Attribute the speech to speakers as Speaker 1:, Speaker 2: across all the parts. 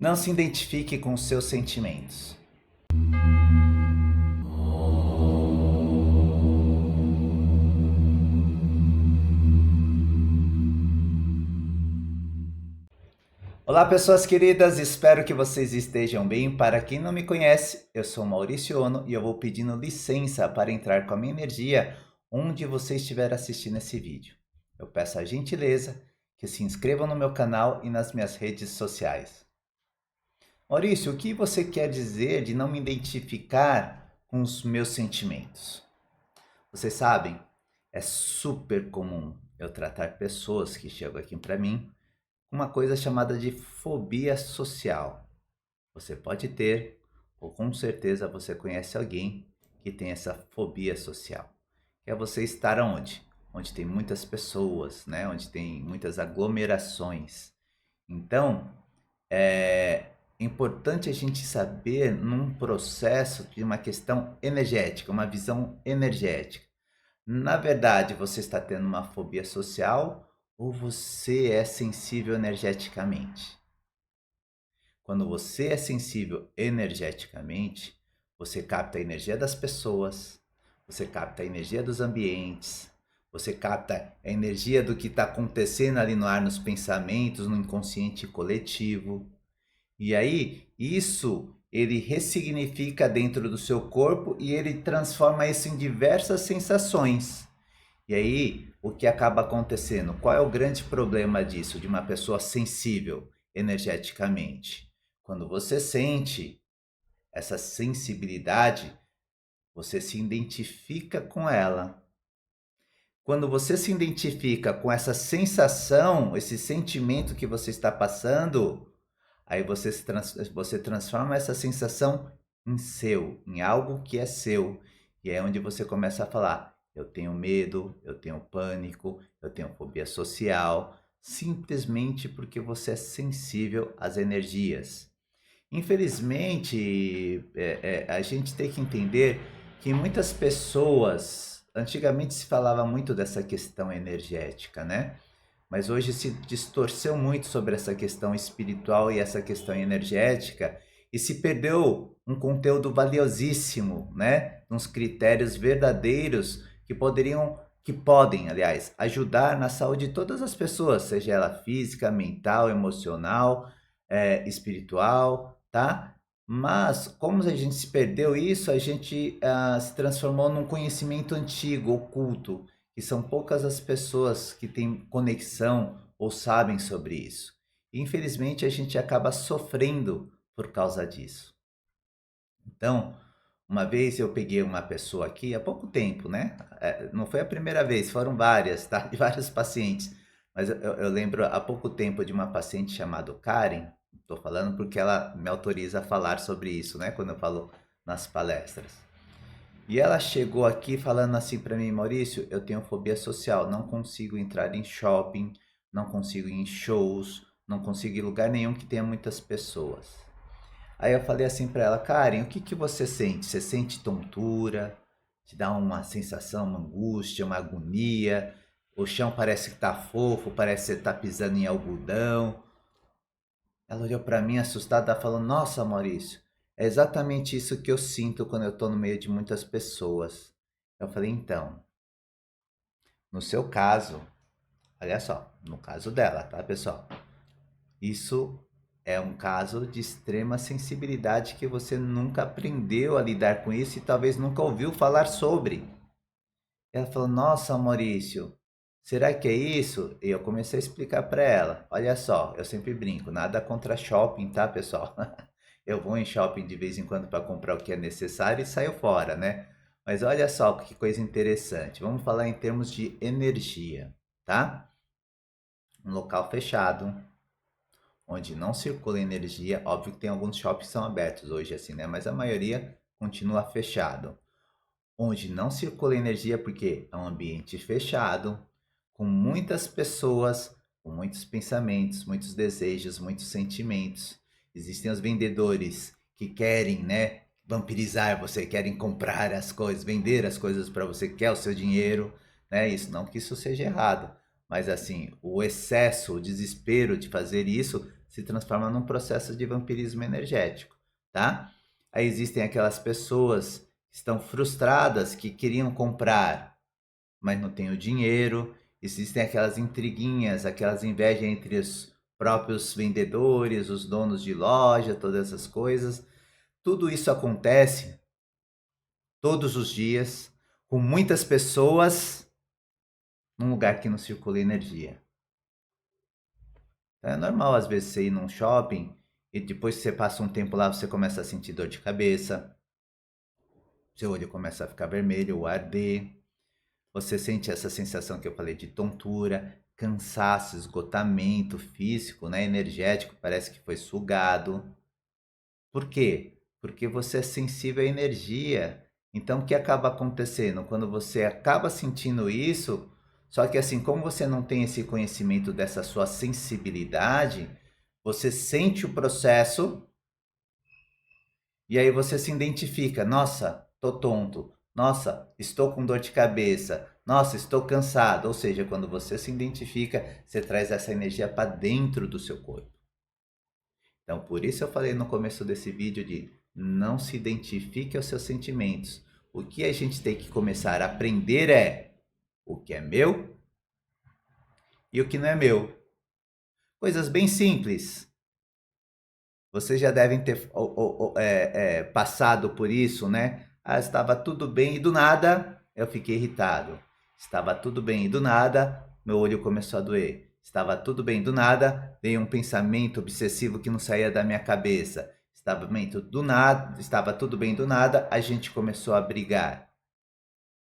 Speaker 1: Não se identifique com os seus sentimentos. Olá, pessoas queridas, espero que vocês estejam bem. Para quem não me conhece, eu sou Maurício Ono e eu vou pedindo licença para entrar com a minha energia onde você estiver assistindo esse vídeo. Eu peço a gentileza que se inscrevam no meu canal e nas minhas redes sociais. Maurício, o que você quer dizer de não me identificar com os meus sentimentos? Vocês sabem, é super comum eu tratar pessoas que chegam aqui para mim com uma coisa chamada de fobia social. Você pode ter, ou com certeza você conhece alguém que tem essa fobia social. Que é você estar onde? Onde tem muitas pessoas, né? Onde tem muitas aglomerações. Então, é importante a gente saber num processo de uma questão energética, uma visão energética. Na verdade, você está tendo uma fobia social ou você é sensível energeticamente? Quando você é sensível energeticamente, você capta a energia das pessoas, você capta a energia dos ambientes, você capta a energia do que está acontecendo ali no ar, nos pensamentos, no inconsciente coletivo. E aí, isso ele ressignifica dentro do seu corpo e ele transforma isso em diversas sensações. E aí, o que acaba acontecendo? Qual é o grande problema disso, de uma pessoa sensível energeticamente? Quando você sente essa sensibilidade, você se identifica com ela. Quando você se identifica com essa sensação, esse sentimento que você está passando, aí você transforma essa sensação em seu, em algo que é seu. E é onde você começa a falar: eu tenho medo, eu tenho pânico, eu tenho fobia social, simplesmente porque você é sensível às energias. Infelizmente, a gente tem que entender que muitas pessoas, antigamente se falava muito dessa questão energética, né? Mas hoje se distorceu muito sobre essa questão espiritual e essa questão energética e se perdeu um conteúdo valiosíssimo, né? Uns critérios verdadeiros que podem, aliás, ajudar na saúde de todas as pessoas, seja ela física, mental, emocional, espiritual, tá? Mas como a gente se perdeu isso, a gente se transformou num conhecimento antigo, oculto, e são poucas as pessoas que têm conexão ou sabem sobre isso. Infelizmente, a gente acaba sofrendo por causa disso. Então, uma vez eu peguei uma pessoa aqui, há pouco tempo, né? Não foi a primeira vez, foram várias, tá? De vários pacientes. Mas eu lembro há pouco tempo de uma paciente chamada Karen. Estou falando porque ela me autoriza a falar sobre isso, né? Quando eu falo nas palestras. E ela chegou aqui falando assim para mim: Maurício, eu tenho fobia social, não consigo entrar em shopping, não consigo ir em shows, não consigo ir em lugar nenhum que tenha muitas pessoas. Aí eu falei assim para ela: Karen, o que que você sente? Você sente tontura? Te dá uma sensação, uma angústia, uma agonia? O chão parece que tá fofo, parece que você tá pisando em algodão. Ela olhou para mim assustada, falou: Nossa, Maurício, é exatamente isso que eu sinto quando eu estou no meio de muitas pessoas. Eu falei: Então, no seu caso, olha só, no caso dela, tá, pessoal? Isso é um caso de extrema sensibilidade que você nunca aprendeu a lidar com isso e talvez nunca ouviu falar sobre. Ela falou: Nossa, Maurício, será que é isso? E eu comecei a explicar para ela: Olha só, eu sempre brinco, nada contra shopping, tá, pessoal? Eu vou em shopping de vez em quando para comprar o que é necessário e saio fora, né? Mas olha só que coisa interessante. Vamos falar em termos de energia, tá? Um local fechado, onde não circula energia. Óbvio que tem alguns shoppings que são abertos hoje, assim, né? Mas a maioria continua fechado. Onde não circula energia porque é um ambiente fechado, com muitas pessoas, com muitos pensamentos, muitos desejos, muitos sentimentos. Existem os vendedores que querem, né, vampirizar você, querem comprar as coisas, vender as coisas para você, quer o seu dinheiro, né? Isso não que isso seja errado, mas assim, o excesso, o desespero de fazer isso se transforma num processo de vampirismo energético, tá? Aí existem aquelas pessoas que estão frustradas, que queriam comprar, mas não têm o dinheiro. Existem aquelas intriguinhas, aquelas invejas entre os próprios vendedores, os donos de loja, todas essas coisas. Tudo isso acontece todos os dias, com muitas pessoas, num lugar que não circula energia. Então é normal, às vezes, você ir num shopping e depois que você passa um tempo lá, você começa a sentir dor de cabeça, seu olho começa a ficar vermelho ou arder, você sente essa sensação que eu falei de tontura, cansaço, esgotamento físico, né, energético, parece que foi sugado. Por quê? Porque você é sensível à energia. Então, o que acaba acontecendo? Quando você acaba sentindo isso, só que assim, como você não tem esse conhecimento dessa sua sensibilidade, você sente o processo e aí você se identifica. Nossa, tô tonto. Nossa, estou com dor de cabeça. Nossa, estou cansado. Ou seja, quando você se identifica, você traz essa energia para dentro do seu corpo. Então, por isso eu falei no começo desse vídeo de não se identifique aos seus sentimentos. O que a gente tem que começar a aprender é o que é meu e o que não é meu. Coisas bem simples. Vocês já devem ter passado por isso, né? Ah, estava tudo bem e do nada eu fiquei irritado. Estava tudo bem e do nada meu olho começou a doer. Estava tudo bem do nada veio um pensamento obsessivo que não saía da minha cabeça. Estava tudo bem do nada, a gente começou a brigar.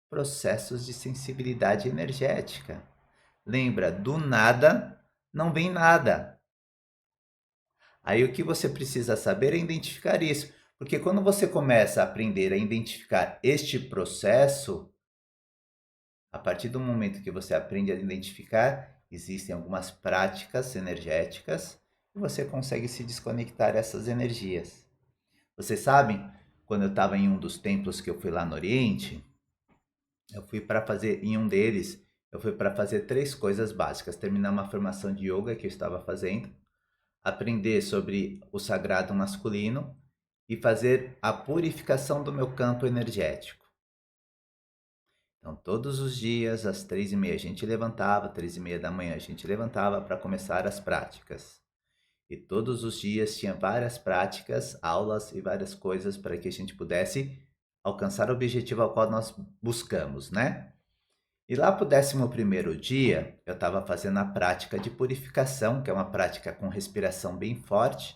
Speaker 1: Processos de sensibilidade energética. Lembra, do nada não vem nada. Aí o que você precisa saber é identificar isso, porque quando você começa a aprender a identificar este processo, a partir do momento que você aprende a identificar, existem algumas práticas energéticas e você consegue se desconectar dessas energias. Vocês sabem, quando eu estava em um dos templos que eu fui lá no Oriente, eu fui para fazer, em um deles, eu fui para fazer 3 coisas básicas: terminar uma formação de yoga que eu estava fazendo, aprender sobre o sagrado masculino e fazer a purificação do meu campo energético. Então, todos os dias, às 3h30, a gente levantava, 3h30 da manhã, a gente levantava para começar as práticas. E todos os dias tinha várias práticas, aulas e várias coisas para que a gente pudesse alcançar o objetivo ao qual nós buscamos, né? E lá pro 11º dia, eu estava fazendo a prática de purificação, que é uma prática com respiração bem forte.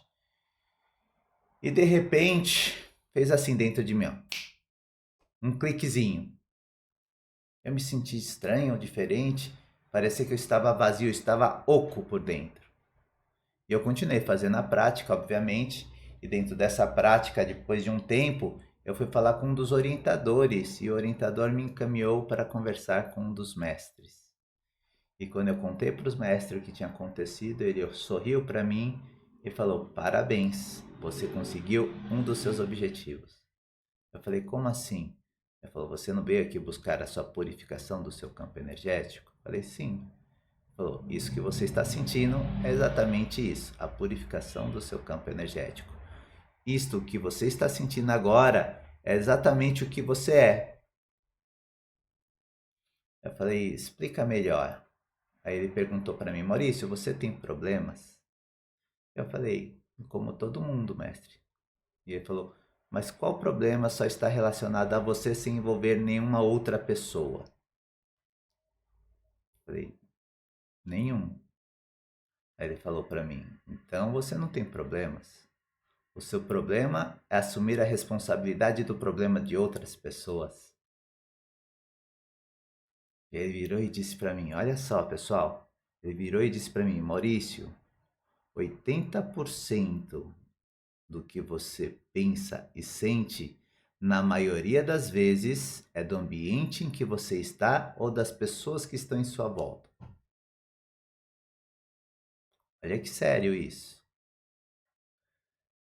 Speaker 1: E de repente, fez assim dentro de mim, ó, um cliquezinho. Eu me senti estranho, diferente, parecia que eu estava vazio, eu estava oco por dentro. E eu continuei fazendo a prática, obviamente, e dentro dessa prática, depois de um tempo, eu fui falar com um dos orientadores, e o orientador me encaminhou para conversar com um dos mestres. E quando eu contei para os mestres o que tinha acontecido, ele sorriu para mim e falou: parabéns, você conseguiu um dos seus objetivos. Eu falei: como assim? Ele falou: você não veio aqui buscar a sua purificação do seu campo energético? Eu falei: sim. Ele falou: isso que você está sentindo é exatamente isso, a purificação do seu campo energético. Isto que você está sentindo agora é exatamente o que você é. Eu falei: explica melhor. Aí ele perguntou para mim: Maurício, você tem problemas? Eu falei: como todo mundo, mestre. E ele falou: mas qual problema só está relacionado a você sem envolver nenhuma outra pessoa? Eu falei: nenhum. Aí ele falou para mim: então você não tem problemas. O seu problema é assumir a responsabilidade do problema de outras pessoas. E ele virou e disse para mim: olha só, pessoal. Ele virou e disse para mim: Maurício, 80% do que você pensa e sente, na maioria das vezes, é do ambiente em que você está ou das pessoas que estão em sua volta. Olha que sério isso.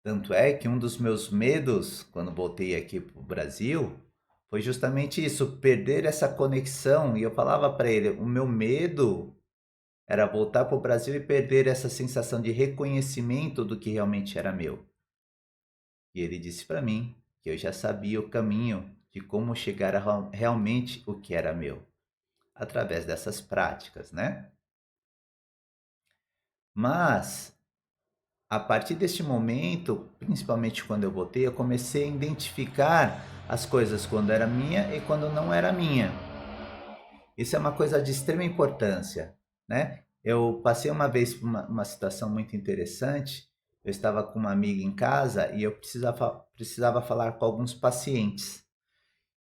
Speaker 1: Tanto é que um dos meus medos, quando voltei aqui para o Brasil, foi justamente isso, perder essa conexão. E eu falava para ele: o meu medo era voltar para o Brasil e perder essa sensação de reconhecimento do que realmente era meu. E ele disse para mim que eu já sabia o caminho de como chegar a realmente o que era meu, através dessas práticas, né? Mas a partir deste momento, principalmente quando eu voltei, eu comecei a identificar as coisas quando era minha e quando não era minha. Isso é uma coisa de extrema importância, né? Eu passei uma vez por uma situação muito interessante. Eu estava com uma amiga em casa e eu precisava falar com alguns pacientes.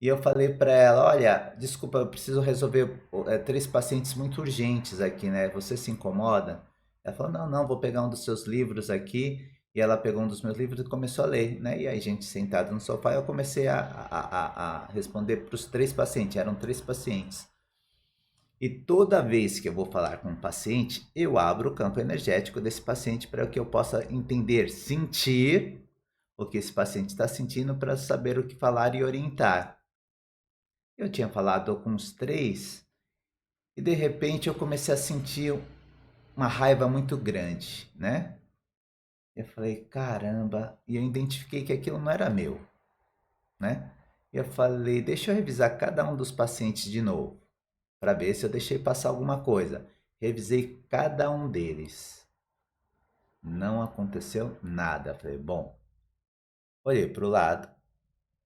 Speaker 1: E eu falei para ela, olha, desculpa, eu preciso resolver 3 pacientes muito urgentes aqui, né? Você se incomoda? Ela falou, não, não, vou pegar um dos seus livros aqui. E ela pegou um dos meus livros e começou a ler, né? E aí, a gente sentado no sofá, eu comecei a responder para os 3 pacientes. Eram 3 pacientes. E toda vez que eu vou falar com um paciente, eu abro o campo energético desse paciente para que eu possa entender, sentir o que esse paciente está sentindo para saber o que falar e orientar. Eu tinha falado com os 3 e de repente eu comecei a sentir uma raiva muito grande, né? Eu falei, caramba, e eu identifiquei que aquilo não era meu, né? Eu falei, deixa eu revisar cada um dos pacientes de novo, para ver se eu deixei passar alguma coisa. Revisei cada um deles. Não aconteceu nada. Falei, bom, olhei para o lado,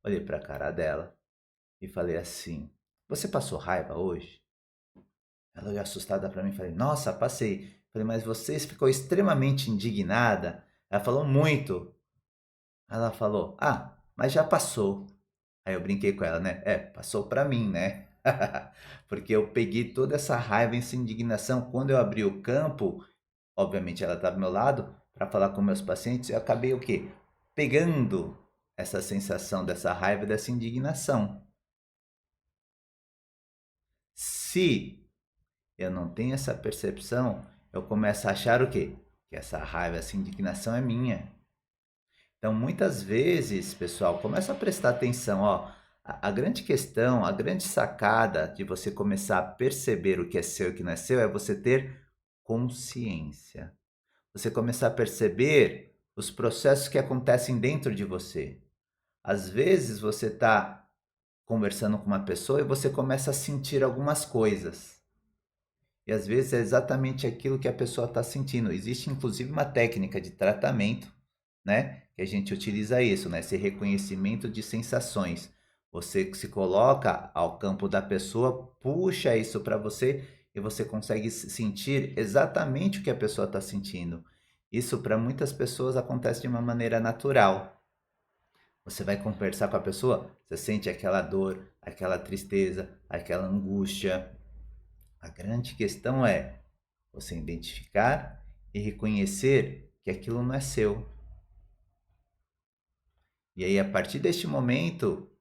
Speaker 1: olhei para a cara dela e falei assim: você passou raiva hoje? Ela olhou assustada para mim e falei: nossa, passei. Falei, mas você ficou extremamente indignada? Ela falou muito. Ela falou: ah, mas já passou. Aí eu brinquei com ela, né? É, passou para mim, né? Porque eu peguei toda essa raiva, essa indignação. Quando eu abri o campo, obviamente ela estava do meu lado, para falar com meus pacientes, eu acabei o quê? Pegando essa sensação dessa raiva, dessa indignação. Se eu não tenho essa percepção, eu começo a achar o quê? Que essa raiva, essa indignação é minha. Então, muitas vezes, pessoal, começa a prestar atenção, ó. A grande questão, a grande sacada de você começar a perceber o que é seu e o que não é seu é você ter consciência. Você começar a perceber os processos que acontecem dentro de você. Às vezes você está conversando com uma pessoa e você começa a sentir algumas coisas. E às vezes é exatamente aquilo que a pessoa está sentindo. Existe inclusive uma técnica de tratamento, né? Que a gente utiliza isso, né? Esse reconhecimento de sensações. Você se coloca ao campo da pessoa, puxa isso para você e você consegue sentir exatamente o que a pessoa está sentindo. Isso para muitas pessoas acontece de uma maneira natural. Você vai conversar com a pessoa, você sente aquela dor, aquela tristeza, aquela angústia. A grande questão é você identificar e reconhecer que aquilo não é seu. E aí, a partir deste momento,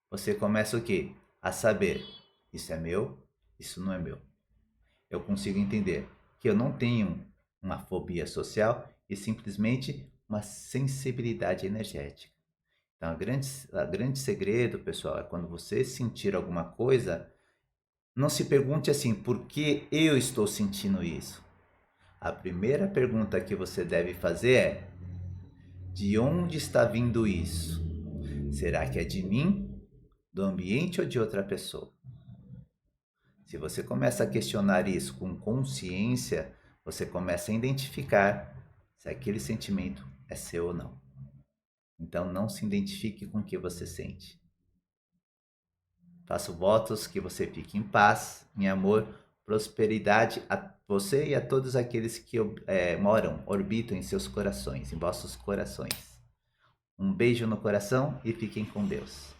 Speaker 1: você começa o quê? A saber, isso é meu, isso não é meu. Eu consigo entender que eu não tenho uma fobia social e simplesmente uma sensibilidade energética. Então, a grande segredo, pessoal, é quando você sentir alguma coisa, não se pergunte assim, por que eu estou sentindo isso? A primeira pergunta que você deve fazer é: de onde está vindo isso? Será que é de mim, do ambiente ou de outra pessoa? Se você começa a questionar isso com consciência, você começa a identificar se aquele sentimento é seu ou não. Então não se identifique com o que você sente. Faço votos que você fique em paz, em amor, prosperidade a você e a todos aqueles que moram, orbitam em seus corações, em vossos corações. Um beijo no coração e fiquem com Deus.